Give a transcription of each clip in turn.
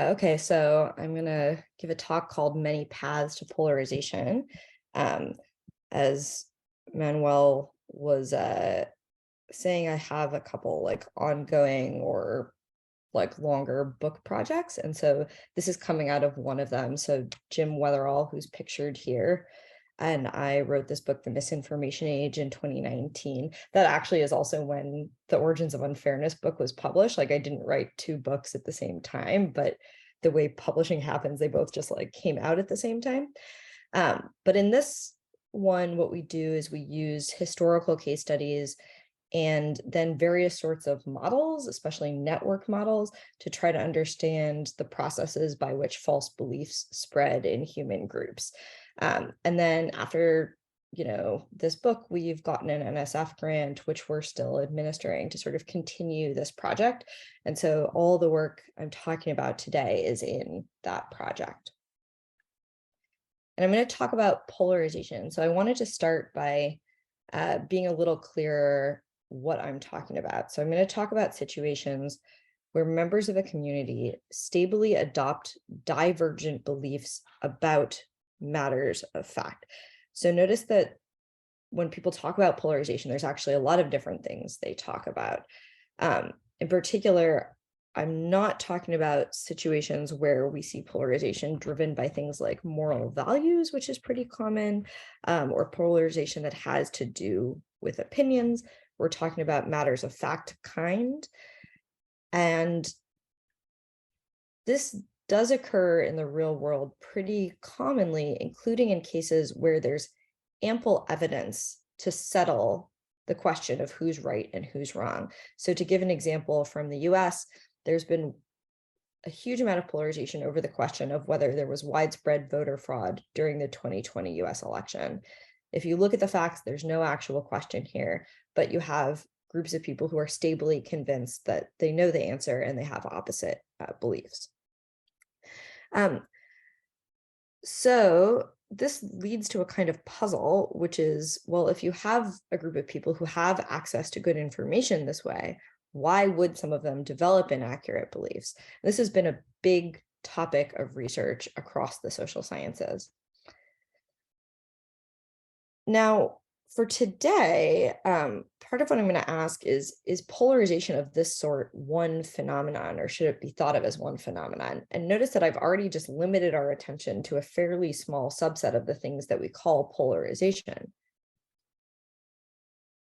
Okay, so I'm going to give a talk called Many Paths to Polarization. As Manuel was saying, I have a couple like ongoing or like longer book projects. And so this is coming out of one of them. So Jim Weatherall, who's pictured here, and I wrote this book, The Misinformation Age, in 2019. That actually is also when the Origins of Unfairness book was published. Like I didn't write two books at the same time, but the way publishing happens, they both just like came out at the same time. But in this one, what we do is we use historical case studies and then various sorts of models, especially network models, to try to understand the processes by which false beliefs spread in human groups. And then after this book, we've gotten an NSF grant, which we're still administering to sort of continue this project. And so all the work I'm talking about today is in that project. And I'm going to talk about polarization. So I wanted to start by being a little clearer what I'm talking about. So I'm going to talk about situations where members of a community stably adopt divergent beliefs about matters of fact. So notice that when people talk about polarization, there's actually a lot of different things they talk about. In particular, I'm not talking about situations where we see polarization driven by things like moral values, which is pretty common, or polarization that has to do with opinions. We're talking about matters of fact kind. And this does occur in the real world pretty commonly, including in cases where there's ample evidence to settle the question of who's right and who's wrong. So to give an example from the US, there's been a huge amount of polarization over the question of whether there was widespread voter fraud during the 2020 US election. If you look at the facts, there's no actual question here, but you have groups of people who are stably convinced that they know the answer and they have opposite beliefs. So this leads to a kind of puzzle, which is, well, if you have a group of people who have access to good information this way, why would some of them develop inaccurate beliefs? This has been a big topic of research across the social sciences. Now, for today, part of what I'm going to ask is polarization of this sort one phenomenon, or should it be thought of as one phenomenon? And notice that I've already just limited our attention to a fairly small subset of the things that we call polarization.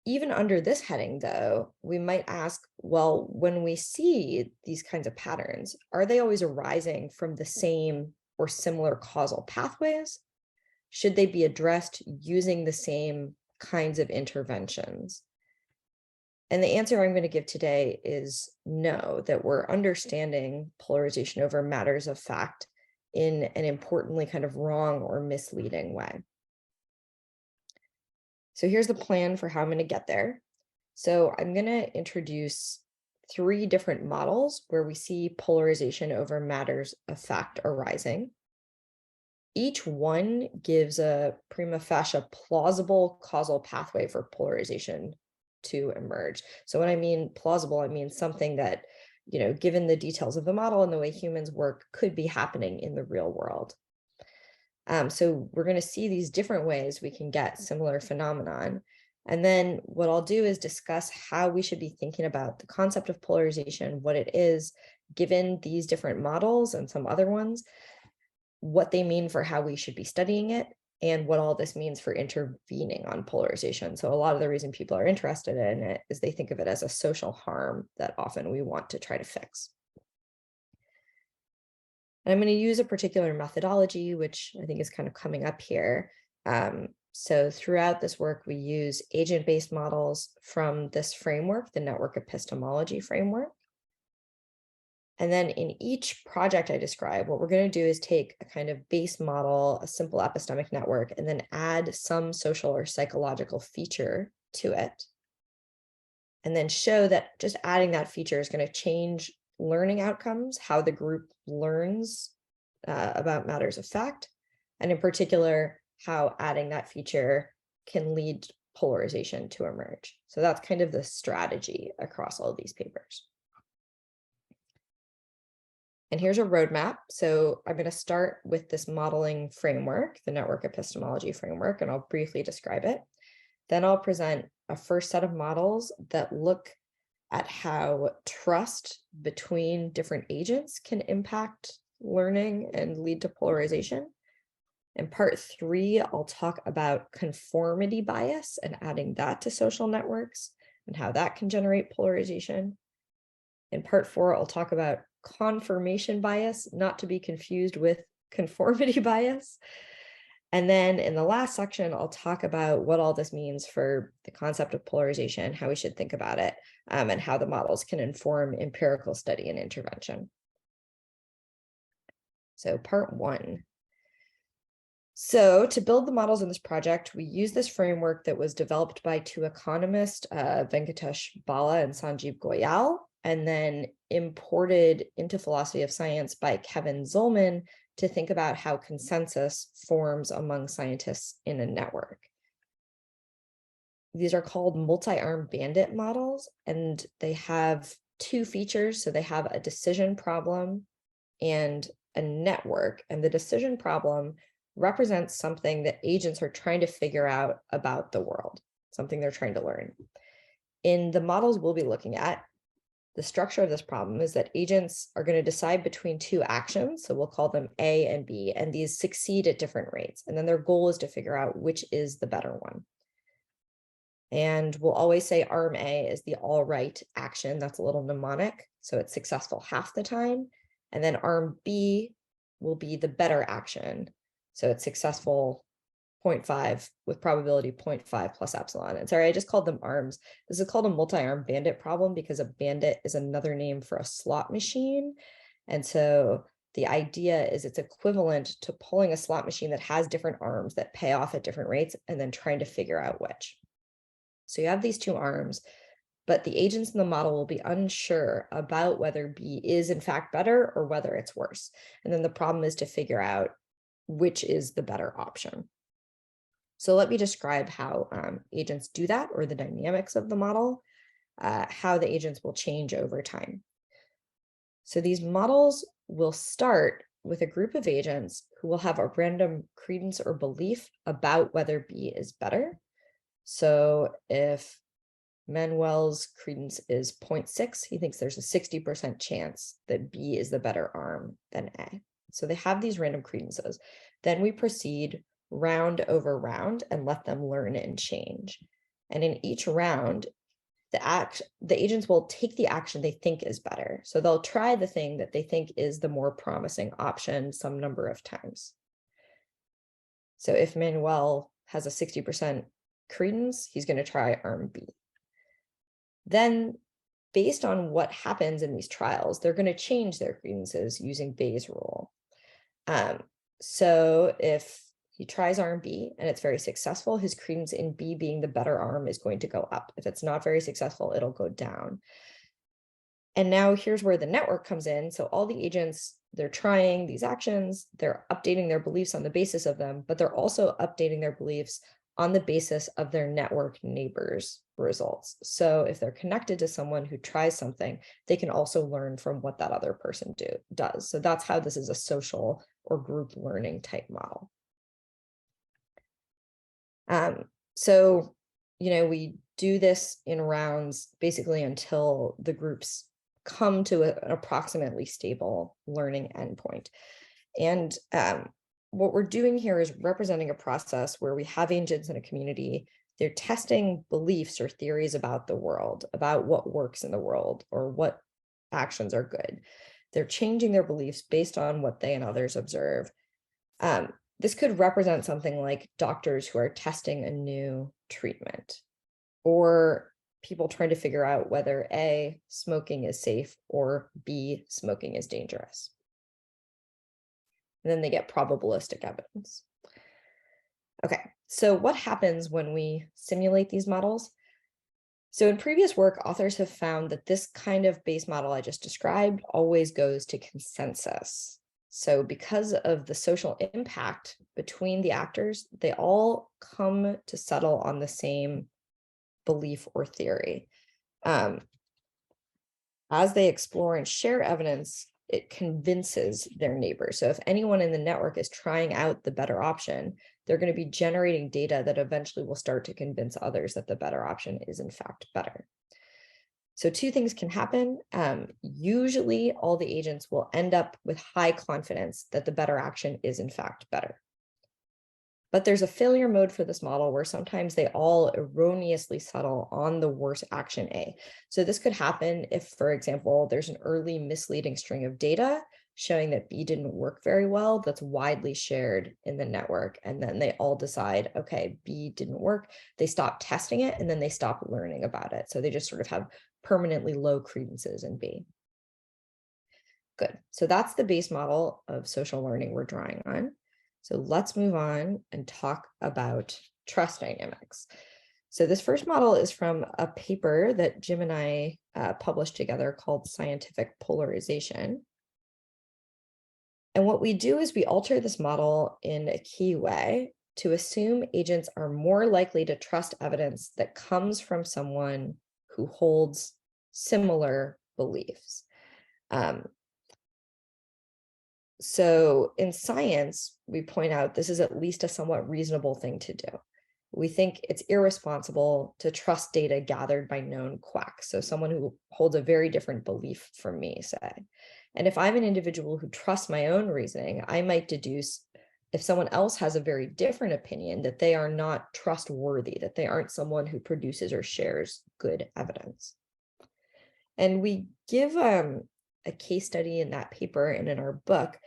Even under this heading, though, we might ask, well, when we see these kinds of patterns, are they always arising from the same or similar causal pathways? Should they be addressed using the same kinds of interventions? And the answer I'm going to give today is no, that we're understanding polarization over matters of fact in an importantly kind of wrong or misleading way. So here's the plan for how I'm going to get there. So I'm going to introduce three different models where we see polarization over matters of fact arising. Each one gives a prima facie plausible causal pathway for polarization to emerge. So when I mean plausible, I mean something that, given the details of the model and the way humans work, could be happening in the real world. So we're going to see these different ways we can get similar phenomenon. And then what I'll do is discuss how we should be thinking about the concept of polarization, what it is, given these different models and some other ones, what they mean for how we should be studying it, and what all this means for intervening on polarization. So a lot of the reason people are interested in it is they think of it as a social harm that often we want to try to fix. And I'm going to use a particular methodology, which I think is kind of coming up here. So throughout this work, we use agent-based models from this framework, the network epistemology framework. And then in each project I describe, what we're going to do is take a kind of base model, a simple epistemic network, and then add some social or psychological feature to it. And then show that just adding that feature is going to change learning outcomes, how the group learns about matters of fact, and in particular, how adding that feature can lead polarization to emerge. So that's kind of the strategy across all of these papers. And here's a roadmap. So I'm going to start with this modeling framework, the network epistemology framework, and I'll briefly describe it. Then I'll present a first set of models that look at how trust between different agents can impact learning and lead to polarization. In part 3, I'll talk about conformity bias and adding that to social networks and how that can generate polarization. In part 4, I'll talk about confirmation bias, not to be confused with conformity bias. And then in the last section, I'll talk about what all this means for the concept of polarization, how we should think about it, and how the models can inform empirical study and intervention. So part 1. So to build the models in this project, we use this framework that was developed by 2 economists, Venkatesh Bala and Sanjeev Goyal, and then imported into philosophy of science by Kevin Zollman to think about how consensus forms among scientists in a network. These are called multi-arm Bandit models, and they have 2 features. So they have a decision problem and a network, and the decision problem represents something that agents are trying to figure out about the world, something they're trying to learn. In the models we'll be looking at, the structure of this problem is that agents are going to decide between 2 actions, so we'll call them A and B, and these succeed at different rates. And then their goal is to figure out which is the better one. And we'll always say arm A is the all right action. That's a little mnemonic, so it's successful half the time. And then arm B will be the better action, so it's successful 0.5 with probability 0.5 plus epsilon. And sorry, I just called them arms. This is called a multi-arm bandit problem because a bandit is another name for a slot machine. And so the idea is it's equivalent to pulling a slot machine that has different arms that pay off at different rates and then trying to figure out which. So you have these 2 arms, but the agents in the model will be unsure about whether B is in fact better or whether it's worse. And then the problem is to figure out which is the better option. So let me describe how agents do that, or the dynamics of the model, how the agents will change over time. So these models will start with a group of agents who will have a random credence or belief about whether B is better. So if Manuel's credence is 0.6, he thinks there's a 60% chance that B is the better arm than A. So they have these random credences. Then we proceed round over round and let them learn and change. And in each round, the agents will take the action they think is better. So they'll try the thing that they think is the more promising option some number of times. So if Manuel has a 60% credence, he's going to try arm B. Then, based on what happens in these trials, they're going to change their credences using Bayes' rule. So if he tries arm B and it's very successful, his credence in B being the better arm is going to go up. If it's not very successful, it'll go down. And now here's where the network comes in. So all the agents, they're trying these actions, they're updating their beliefs on the basis of them, but they're also updating their beliefs on the basis of their network neighbors' results. So if they're connected to someone who tries something, they can also learn from what that other person does. So that's how this is a social or group learning type model. So, we do this in rounds basically until the groups come to an approximately stable learning endpoint. And what we're doing here is representing a process where we have agents in a community. They're testing beliefs or theories about the world, about what works in the world or what actions are good. They're changing their beliefs based on what they and others observe. This could represent something like doctors who are testing a new treatment, or people trying to figure out whether A, smoking is safe, or B, smoking is dangerous. And then they get probabilistic evidence. Okay, so what happens when we simulate these models? So in previous work, authors have found that this kind of Bayes model I just described always goes to consensus. So because of the social impact between the actors, they all come to settle on the same belief or theory. As they explore and share evidence it convinces their neighbor. So if anyone in the network is trying out the better option, they're going to be generating data that eventually will start to convince others that the better option is in fact better. So two things can happen. Usually all the agents will end up with high confidence that the better action is in fact better. But there's a failure mode for this model where sometimes they all erroneously settle on the worst action A. So this could happen if, for example, there's an early misleading string of data showing that B didn't work very well that's widely shared in the network. And then they all decide, okay, B didn't work. They stop testing it and then they stop learning about it. So they just sort of have permanently low credences in B. Good. So that's the base model of social learning we're drawing on. So let's move on and talk about trust dynamics. So this first model is from a paper that Jim and I published together called Scientific Polarization. And what we do is we alter this model in a key way to assume agents are more likely to trust evidence that comes from someone who holds similar beliefs. So in science, we point out this is at least a somewhat reasonable thing to do. We think it's irresponsible to trust data gathered by known quacks. So someone who holds a very different belief from me, say. And if I'm an individual who trusts my own reasoning, I might deduce if someone else has a very different opinion that they are not trustworthy, that they aren't someone who produces or shares good evidence. And we give a case study in that paper and in our book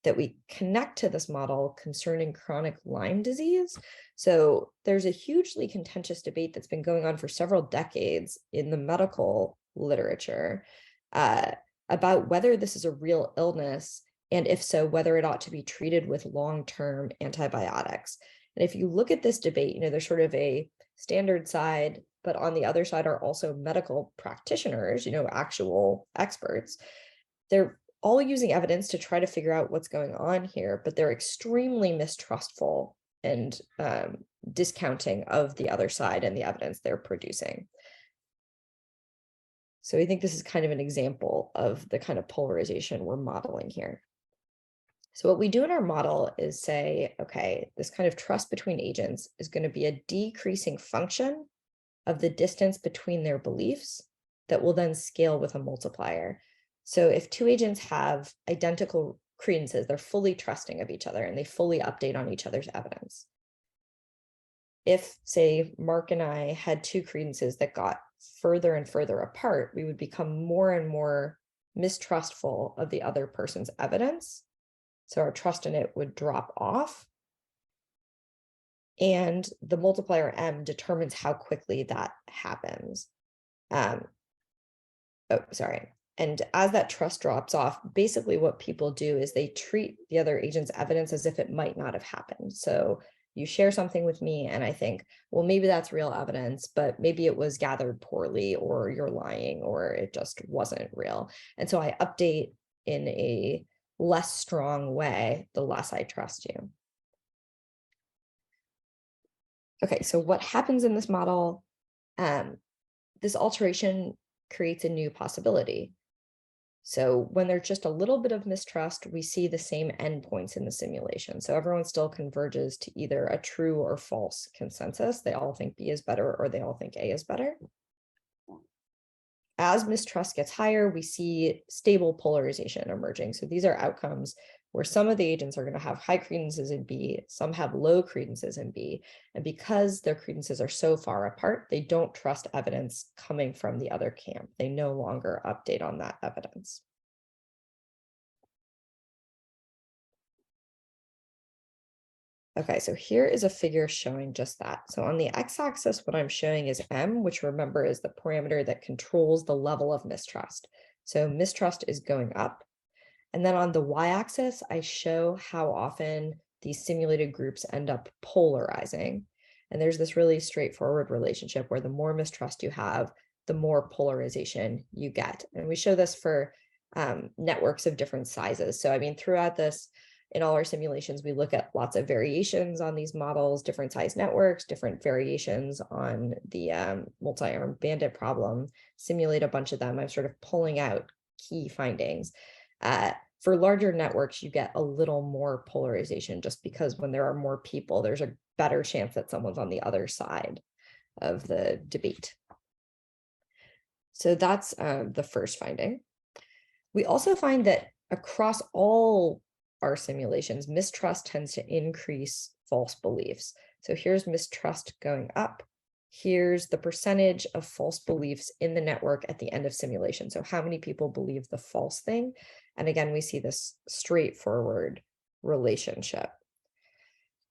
that we connect to this model concerning chronic Lyme disease. So there's a hugely contentious debate that's been going on for several decades in the medical literature about whether this is a real illness, and if so, whether it ought to be treated with long-term antibiotics. And if you look at this debate, there's sort of a standard side, but on the other side are also medical practitioners, actual experts. They're all using evidence to try to figure out what's going on here, but they're extremely mistrustful and discounting of the other side and the evidence they're producing. So I think this is kind of an example of the kind of polarization we're modeling here. So what we do in our model is say, okay, this kind of trust between agents is going to be a decreasing function of the distance between their beliefs that will then scale with a multiplier. So if two agents have identical credences, they're fully trusting of each other and they fully update on each other's evidence. If, say, Mark and I had two credences that got further and further apart, we would become more and more mistrustful of the other person's evidence. So our trust in it would drop off. And the multiplier M determines how quickly that happens. And as that trust drops off, basically what people do is they treat the other agent's evidence as if it might not have happened. So you share something with me and I think, well, maybe that's real evidence, but maybe it was gathered poorly, or you're lying, or it just wasn't real. And so I update in a less strong way, the less I trust you. Okay, so what happens in this model? This alteration creates a new possibility. So when there's just a little bit of mistrust, we see the same endpoints in the simulation. So everyone still converges to either a true or false consensus. They all think B is better, or they all think A is better. As mistrust gets higher, we see stable polarization emerging. So these are outcomes where some of the agents are going to have high credences in B, some have low credences in B. And because their credences are so far apart, they don't trust evidence coming from the other camp. They no longer update on that evidence. Okay, so here is a figure showing just that. So on the x-axis, what I'm showing is M, which remember is the parameter that controls the level of mistrust. So mistrust is going up. And then on the y-axis, I show how often these simulated groups end up polarizing. And there's this really straightforward relationship where the more mistrust you have, the more polarization you get. And we show this for networks of different sizes. So I mean, throughout this, in all our simulations, we look at lots of variations on these models, different size networks, different variations on the multi-arm bandit problem, simulate a bunch of them. I'm sort of pulling out key findings. For larger networks, you get a little more polarization just because when there are more people, there's a better chance that someone's on the other side of the debate. So that's the first finding. We also find that across all our simulations, mistrust tends to increase false beliefs. So here's mistrust going up. Here's the percentage of false beliefs in the network at the end of simulation. So how many people believe the false thing? And again, we see this straightforward relationship.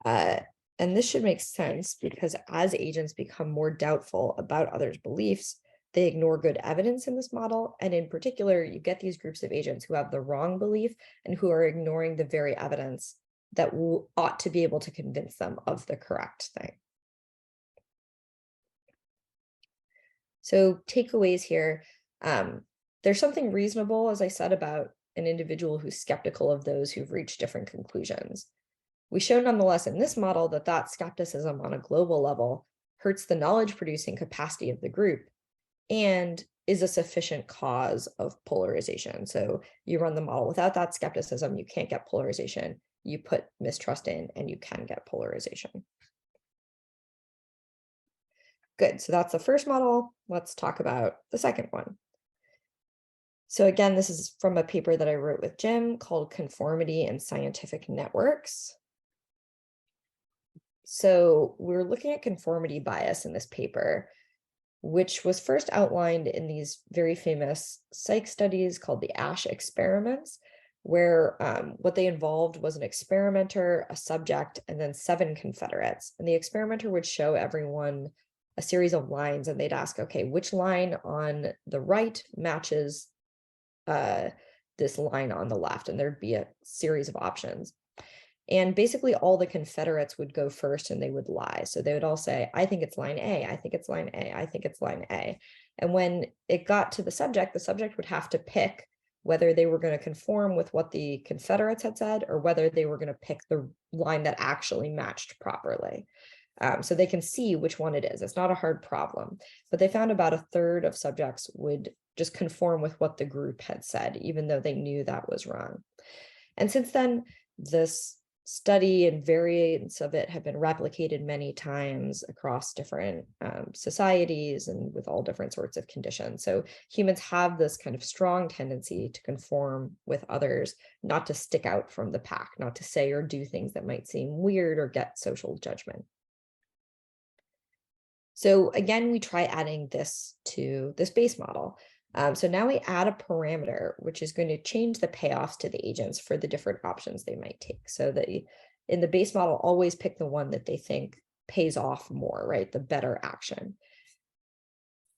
And this should make sense because as agents become more doubtful about others' beliefs, they ignore good evidence in this model. And in particular, you get these groups of agents who have the wrong belief and who are ignoring the very evidence that ought to be able to convince them of the correct thing. So takeaways here, there's something reasonable, as I said, about an individual who's skeptical of those who've reached different conclusions. We show nonetheless in this model that that skepticism on a global level hurts the knowledge producing capacity of the group and is a sufficient cause of polarization. So you run the model without that skepticism, you can't get polarization. You put mistrust in and you can get polarization. Good, so that's the first model. Let's talk about the second one. So again, this is from a paper that I wrote with Jim called Conformity in Scientific Networks. So we're looking at conformity bias in this paper, which was first outlined in these very famous psych studies called the Ash experiments, where what they involved was an experimenter, a subject, and then 7 confederates. And the experimenter would show everyone a series of lines, and they'd ask, okay, which line on the right matches this line on the left? And there'd be a series of options. And basically all the confederates would go first and they would lie. So they would all say, I think it's line A, I think it's line A, I think it's line A. And when it got to the subject would have to pick whether they were going to conform with what the confederates had said or whether they were going to pick the line that actually matched properly. So they can see which one it is. It's not a hard problem, but they found about a third of subjects would just conform with what the group had said, even though they knew that was wrong. And since then, this study and variants of it have been replicated many times across different societies and with all different sorts of conditions. So humans have this kind of strong tendency to conform with others, not to stick out from the pack, not to say or do things that might seem weird or get social judgment. So again, we try adding this to this base model. So now we add a parameter, which is going to change the payoffs to the agents for the different options they might take. So that in the base model, always pick the one that they think pays off more, right? The better action.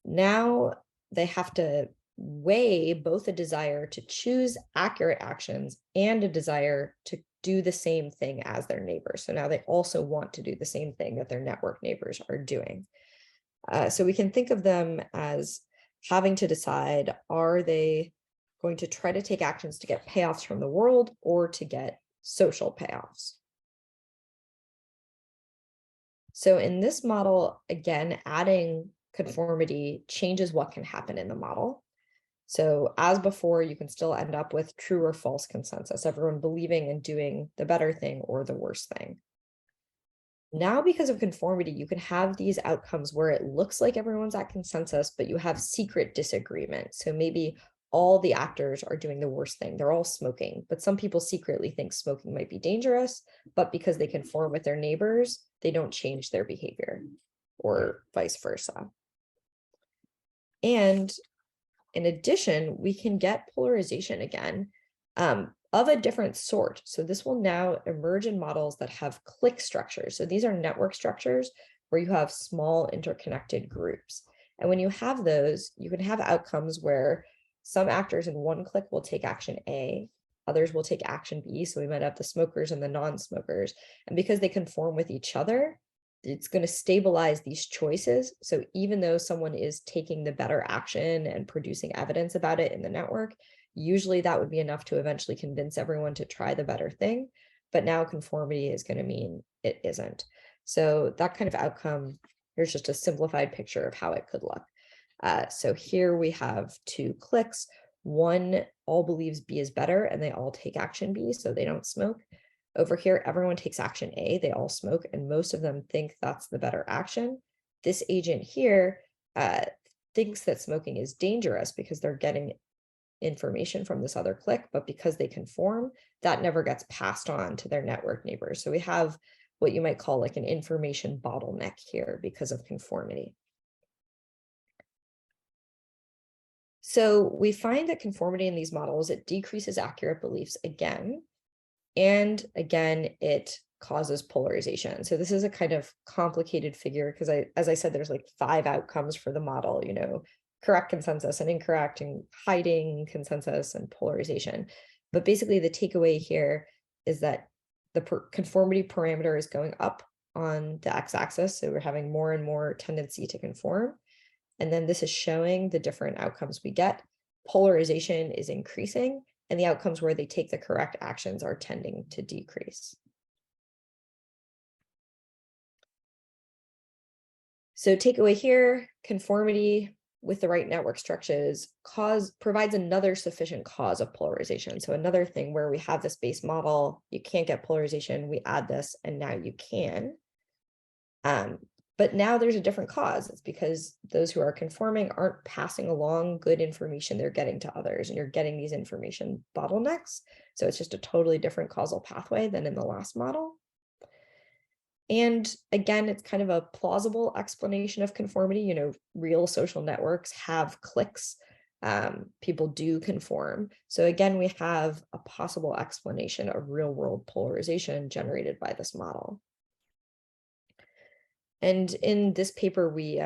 Now they have to weigh both a desire to choose accurate actions and a desire to do the same thing as their neighbors. So now they also want to do the same thing that their network neighbors are doing. So we can think of them as having to decide, are they going to try to take actions to get payoffs from the world or to get social payoffs? So in this model, again, adding conformity changes what can happen in the model. So as before, you can still end up with true or false consensus, everyone believing and doing the better thing or the worst thing. Now, because of conformity, you can have these outcomes where it looks like everyone's at consensus, but you have secret disagreement. So maybe all the actors are doing the worst thing. They're all smoking, but some people secretly think smoking might be dangerous, but because they conform with their neighbors, they don't change their behavior, or vice versa. And in addition, we can get polarization again, of a different sort. So this will now emerge in models that have clique structures. So these are network structures where you have small interconnected groups. And when you have those, you can have outcomes where some actors in one clique will take action A, others will take action B. So we might have the smokers and the non-smokers. And because they conform with each other, it's going to stabilize these choices. So even though someone is taking the better action and producing evidence about it in the network, usually that would be enough to eventually convince everyone to try the better thing. But now conformity is going to mean it isn't. So that kind of outcome, here's just a simplified picture of how it could look. So here we have 2 cliques one all believes B is better and they all take action B, so they don't smoke. Over here, everyone takes action A, they all smoke, and most of them think that's the better action. This agent here thinks that smoking is dangerous because they're getting information from this other clique, but because they conform, that never gets passed on to their network neighbors. So we have what you might call like an information bottleneck here because of conformity. So we find that conformity in these models, it decreases accurate beliefs again, and again, it causes polarization. So this is a kind of complicated figure because as I said, there's like 5 outcomes for the model, you know, correct consensus and incorrect and hiding consensus and polarization. But basically the takeaway here is that the conformity parameter is going up on the x-axis. So we're having more and more tendency to conform. And then this is showing the different outcomes we get. Polarization is increasing, and the outcomes where they take the correct actions are tending to decrease. So takeaway here, conformity with the right network structures provides another sufficient cause of polarization. So another thing where we have this base model, you can't get polarization, we add this, and now you can. But now there's a different cause. It's because those who are conforming aren't passing along good information they're getting to others, and you're getting these information bottlenecks. So it's just a totally different causal pathway than in the last model. And again, it's kind of a plausible explanation of conformity. You know, real social networks have cliques. People do conform. So again, we have a possible explanation of real world polarization generated by this model. And in this paper, we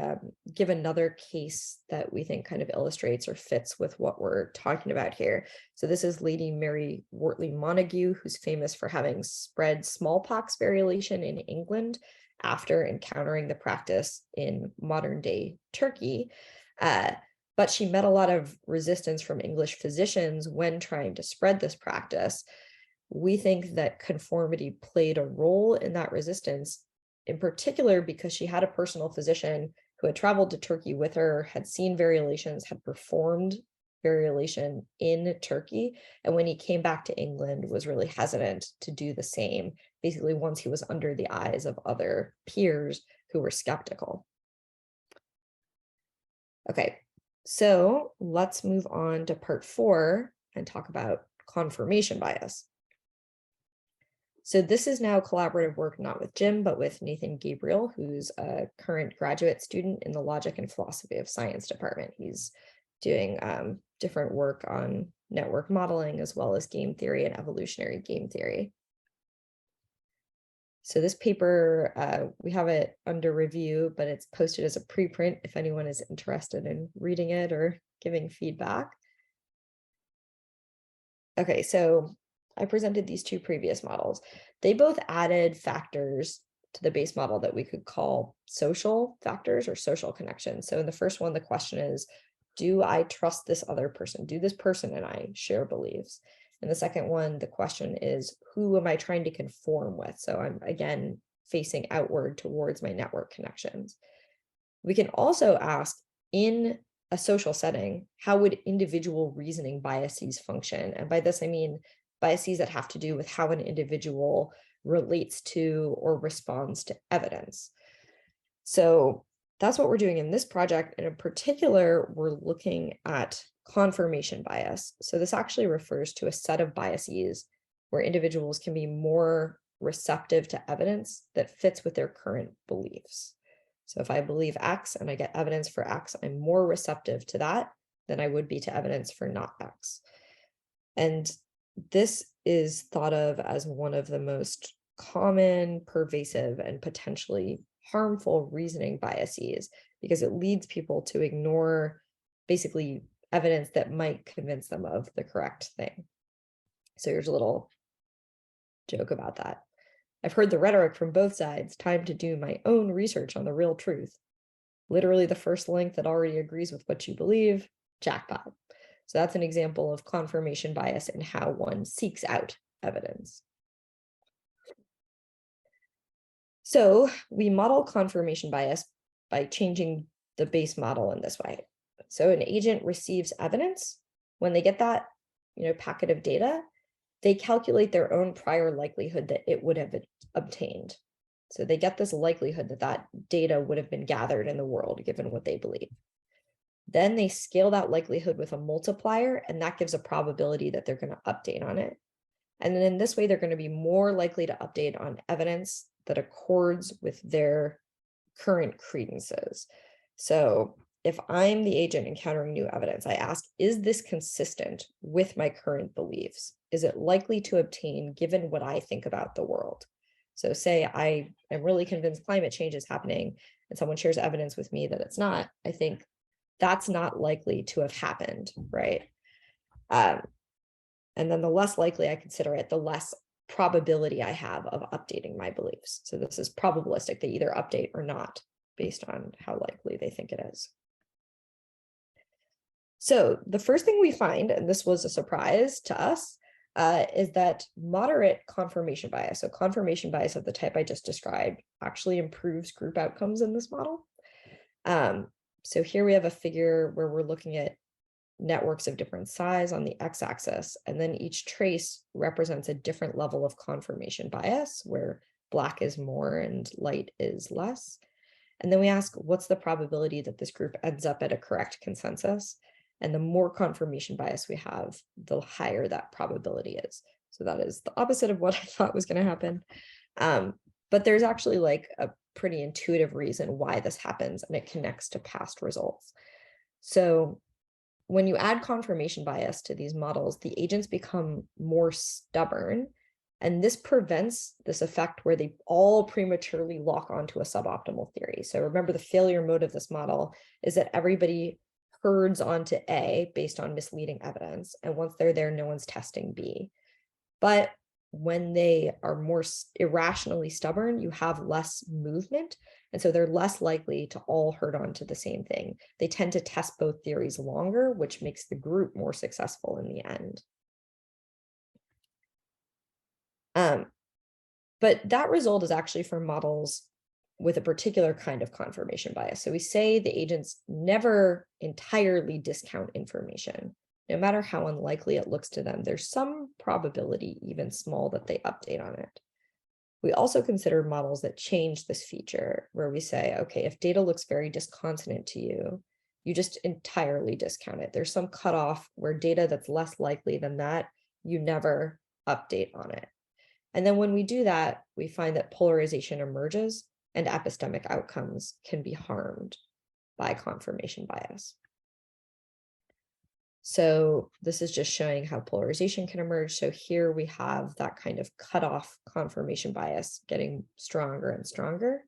give another case that we think kind of illustrates or fits with what we're talking about here. So this is Lady Mary Wortley Montagu, who's famous for having spread smallpox variolation in England after encountering the practice in modern day Turkey. But she met a lot of resistance from English physicians when trying to spread this practice. We think that conformity played a role in that resistance, in particular because she had a personal physician who had traveled to Turkey with her, had seen variolations, had performed variolation in Turkey, and when he came back to England was really hesitant to do the same, basically once he was under the eyes of other peers who were skeptical. Okay, so let's move on to part 4 and talk about confirmation bias. So this is now collaborative work, not with Jim, but with Nathan Gabriel, who's a current graduate student in the Logic and Philosophy of Science department. He's doing different work on network modeling as well as game theory and evolutionary game theory. So this paper, we have it under review, but it's posted as a preprint if anyone is interested in reading it or giving feedback. Okay, so I presented these 2 previous models. They both added factors to the base model that we could call social factors or social connections. So in the first one, the question is, do I trust this other person? Do this person and I share beliefs? And the second one, the question is, who am I trying to conform with? So I'm, again, facing outward towards my network connections. We can also ask, in a social setting, how would individual reasoning biases function? And by this, I mean biases that have to do with how an individual relates to or responds to evidence. So that's what we're doing in this project. And in particular, we're looking at confirmation bias. So this actually refers to a set of biases where individuals can be more receptive to evidence that fits with their current beliefs. So if I believe X and I get evidence for X, I'm more receptive to that than I would be to evidence for not X. And this is thought of as one of the most common, pervasive, and potentially harmful reasoning biases because it leads people to ignore basically evidence that might convince them of the correct thing. So here's a little joke about that. I've heard the rhetoric from both sides, time to do my own research on the real truth. Literally the first link that already agrees with what you believe, jackpot. So that's an example of confirmation bias and how one seeks out evidence. So we model confirmation bias by changing the base model in this way. So an agent receives evidence when they get that, packet of data, they calculate their own prior likelihood that it would have obtained. So they get this likelihood that that data would have been gathered in the world, given what they believe. Then they scale that likelihood with a multiplier, and that gives a probability that they're going to update on it. And then in this way, they're going to be more likely to update on evidence that accords with their current credences. So if I'm the agent encountering new evidence, I ask, is this consistent with my current beliefs? Is it likely to obtain given what I think about the world? So say I am really convinced climate change is happening and someone shares evidence with me that it's not, I think that's not likely to have happened, right? And then the less likely I consider it, the less probability I have of updating my beliefs. So this is probabilistic. They either update or not based on how likely they think it is. So the first thing we find, and this was a surprise to us, is that moderate confirmation bias, so confirmation bias of the type I just described, actually improves group outcomes in this model. So here we have a figure where we're looking at networks of different size on the x-axis, and then each trace represents a different level of confirmation bias, where black is more and light is less. And then we ask, what's the probability that this group ends up at a correct consensus? And the more confirmation bias we have, the higher that probability is. So that is the opposite of what I thought was going to happen. But there's actually like a pretty intuitive reason why this happens, and it connects to past results. So when you add confirmation bias to these models, the agents become more stubborn, and this prevents this effect where they all prematurely lock onto a suboptimal theory. So remember, the failure mode of this model is that everybody herds onto A based on misleading evidence, and once they're there, no one's testing B. But when they are more irrationally stubborn, you have less movement, and so they're less likely to all herd onto the same thing. They tend to test both theories longer, which makes the group more successful in the end. But that result is actually for models with a particular kind of confirmation bias. So we say the agents never entirely discount information. No matter how unlikely it looks to them, there's some probability, even small, that they update on it. We also consider models that change this feature, where we say, okay, if data looks very disconsonant to you, you just entirely discount it. There's some cutoff where data that's less likely than that, you never update on it. And then when we do that, we find that polarization emerges and epistemic outcomes can be harmed by confirmation bias. So this is just showing how polarization can emerge. So here we have that kind of cutoff confirmation bias getting stronger and stronger.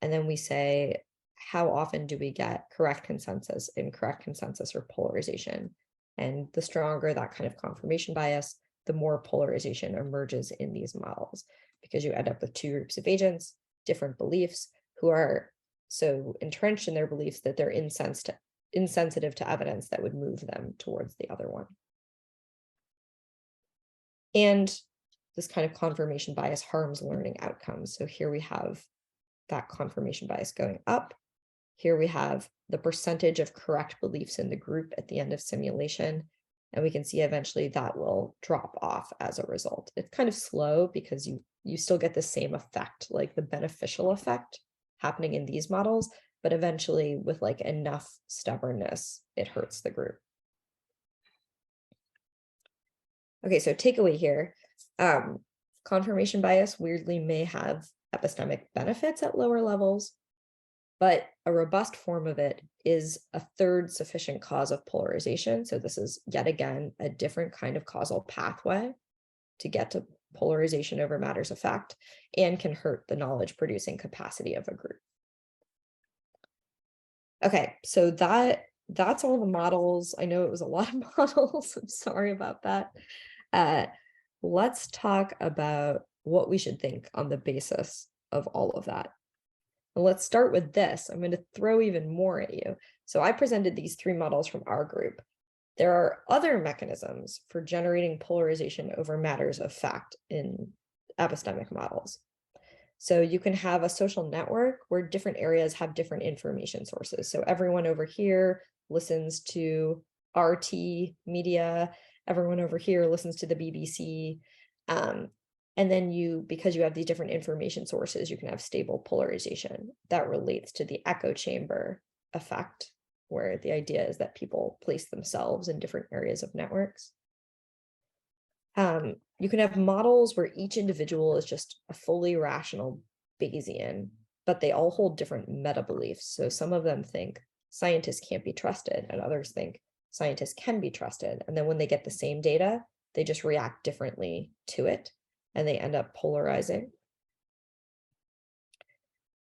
And then we say, how often do we get correct consensus, incorrect consensus, or polarization? And the stronger that kind of confirmation bias, the more polarization emerges in these models, because you end up with two groups of agents, different beliefs, who are so entrenched in their beliefs that they're insensitive to evidence that would move them towards the other one. And this kind of confirmation bias harms learning outcomes. So here we have that confirmation bias going up. Here we have the percentage of correct beliefs in the group at the end of simulation. And we can see eventually that will drop off as a result. It's kind of slow because you still get the same effect, like the beneficial effect happening in these models, but eventually with like enough stubbornness, it hurts the group. Okay, so takeaway here, confirmation bias weirdly may have epistemic benefits at lower levels, but a robust form of it is a third sufficient cause of polarization. So this is yet again a different kind of causal pathway to get to polarization over matters of fact, and can hurt the knowledge producing capacity of a group. Okay, so that's all the models. I know it was a lot of models. I'm sorry about that. Let's talk about what we should think on the basis of all of that. And let's start with this. I'm going to throw even more at you. So I presented these three models from our group. There are other mechanisms for generating polarization over matters of fact in epistemic models. So you can have a social network where different areas have different information sources. So everyone over here listens to RT media, everyone over here listens to the BBC. And then because you have these different information sources, you can have stable polarization that relates to the echo chamber effect, where the idea is that people place themselves in different areas of networks. You can have models where each individual is just a fully rational Bayesian, but they all hold different meta beliefs. So some of them think scientists can't be trusted, and others think scientists can be trusted. And then when they get the same data, they just react differently to it, and they end up polarizing.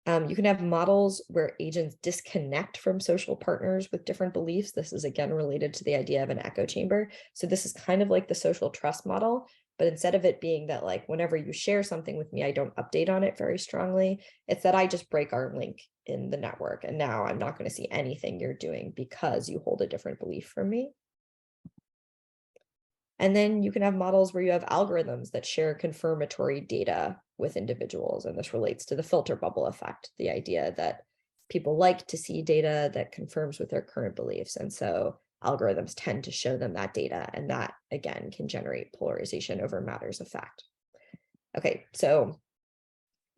You can have models where agents disconnect from social partners with different beliefs. This is again related to the idea of an echo chamber. So this is kind of like the social trust model, but instead of it being that like whenever you share something with me, I don't update on it very strongly, it's that I just break our link in the network, and now I'm not going to see anything you're doing because you hold a different belief from me. And then you can have models where you have algorithms that share confirmatory data with individuals. And this relates to the filter bubble effect, the idea that people like to see data that confirms with their current beliefs. And so algorithms tend to show them that data. And that, again, can generate polarization over matters of fact. Okay, so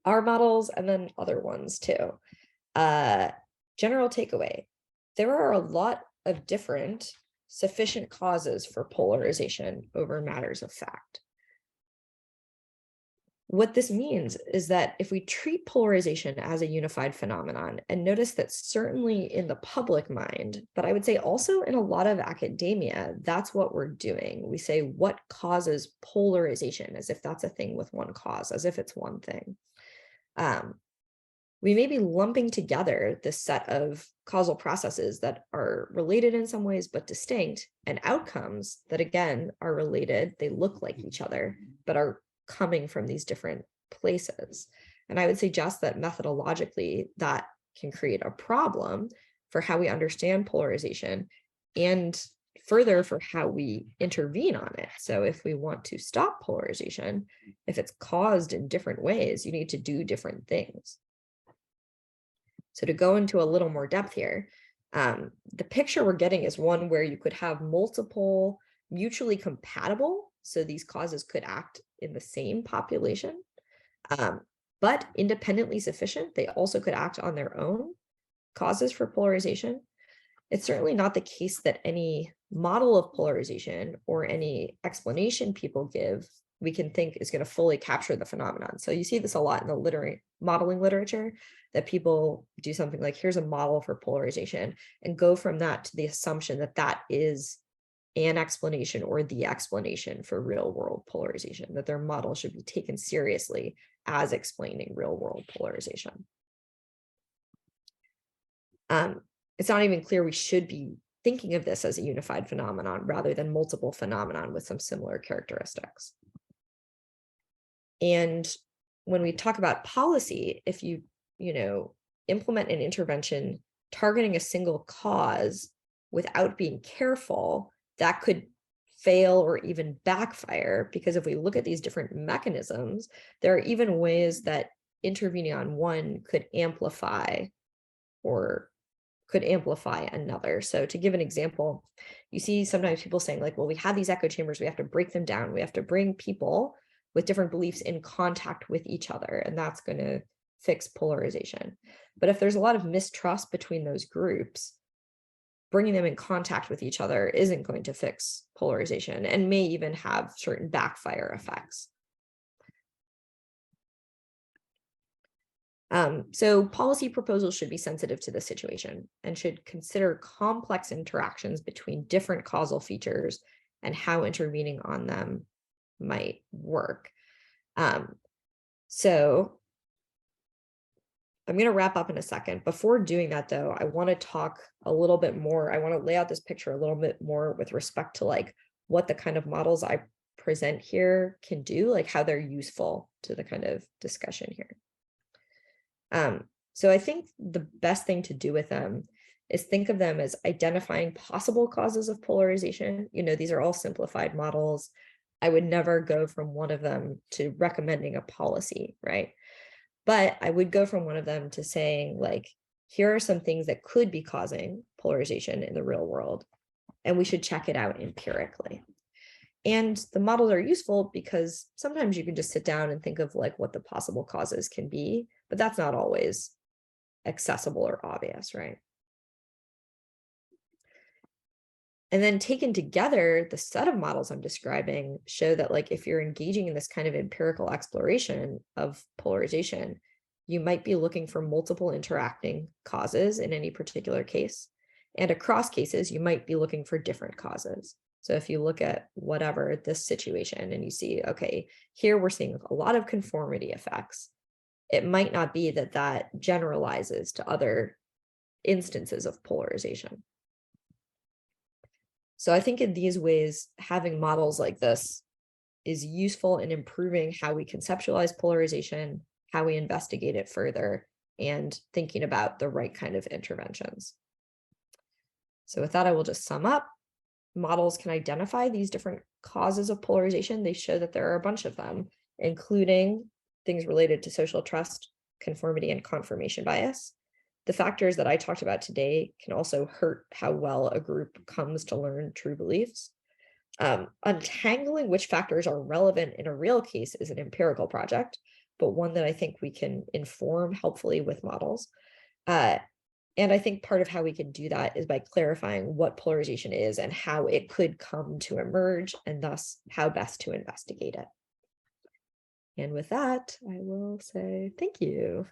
our models and then other ones too. General takeaway. There are a lot of different sufficient causes for polarization over matters of fact. What this means is that if we treat polarization as a unified phenomenon, and notice that certainly in the public mind, but I would say also in a lot of academia, that's what we're doing. We say what causes polarization, as if that's a thing with one cause, as if it's one thing. We may be lumping together this set of causal processes that are related in some ways, but distinct, and outcomes that, again, are related. They look like each other, but are coming from these different places. And I would suggest that methodologically, that can create a problem for how we understand polarization, and further for how we intervene on it. So if we want to stop polarization, if it's caused in different ways, you need to do different things. So to go into a little more depth here, the picture we're getting is one where you could have multiple mutually compatible, so these causes could act in the same population, but independently sufficient. They also could act on their own causes for polarization. It's certainly not the case that any model of polarization or any explanation people give we can think is going to fully capture the phenomenon. So you see this a lot in the modeling literature, that people do something like, here's a model for polarization, and go from that to the assumption that that is an explanation or the explanation for real world polarization, that their model should be taken seriously as explaining real world polarization. It's not even clear we should be thinking of this as a unified phenomenon rather than multiple phenomenon with some similar characteristics. And when we talk about policy, if you implement an intervention targeting a single cause without being careful, that could fail or even backfire, because if we look at these different mechanisms, there are even ways that intervening on one could amplify another. So to give an example, you see sometimes people saying like, well, we have these echo chambers, we have to break them down. We have to bring people with different beliefs in contact with each other, and that's going to fix polarization. But if there's a lot of mistrust between those groups, bringing them in contact with each other isn't going to fix polarization, and may even have certain backfire effects. So policy proposals should be sensitive to the situation and should consider complex interactions between different causal features and how intervening on them might work. So I'm going to wrap up in a second. Before doing that, though, I want to talk a little bit more. I want to lay out this picture a little bit more with respect to like what the kind of models I present here can do, like how they're useful to the kind of discussion here. So I think the best thing to do with them is think of them as identifying possible causes of polarization. These are all simplified models. I would never go from one of them to recommending a policy, right? But I would go from one of them to saying, like, here are some things that could be causing polarization in the real world. and we should check it out empirically. And the models are useful because sometimes you can just sit down and think of like what the possible causes can be, but that's not always accessible or obvious, right? And then taken together, the set of models I'm describing show that like if you're engaging in this kind of empirical exploration of polarization, you might be looking for multiple interacting causes in any particular case. And across cases, you might be looking for different causes. So if you look at whatever this situation and you see, okay, here we're seeing a lot of conformity effects, it might not be that that generalizes to other instances of polarization. So I think in these ways, having models like this is useful in improving how we conceptualize polarization, how we investigate it further, and thinking about the right kind of interventions. So with that, I will just sum up. Models can identify these different causes of polarization. They show that there are a bunch of them, including things related to social trust, conformity, and confirmation bias. The factors that I talked about today can also hurt how well a group comes to learn true beliefs. Untangling which factors are relevant in a real case is an empirical project, but one that I think we can inform helpfully with models. And I think part of how we can do that is by clarifying what polarization is and how it could come to emerge, and thus how best to investigate it. And with that, I will say thank you.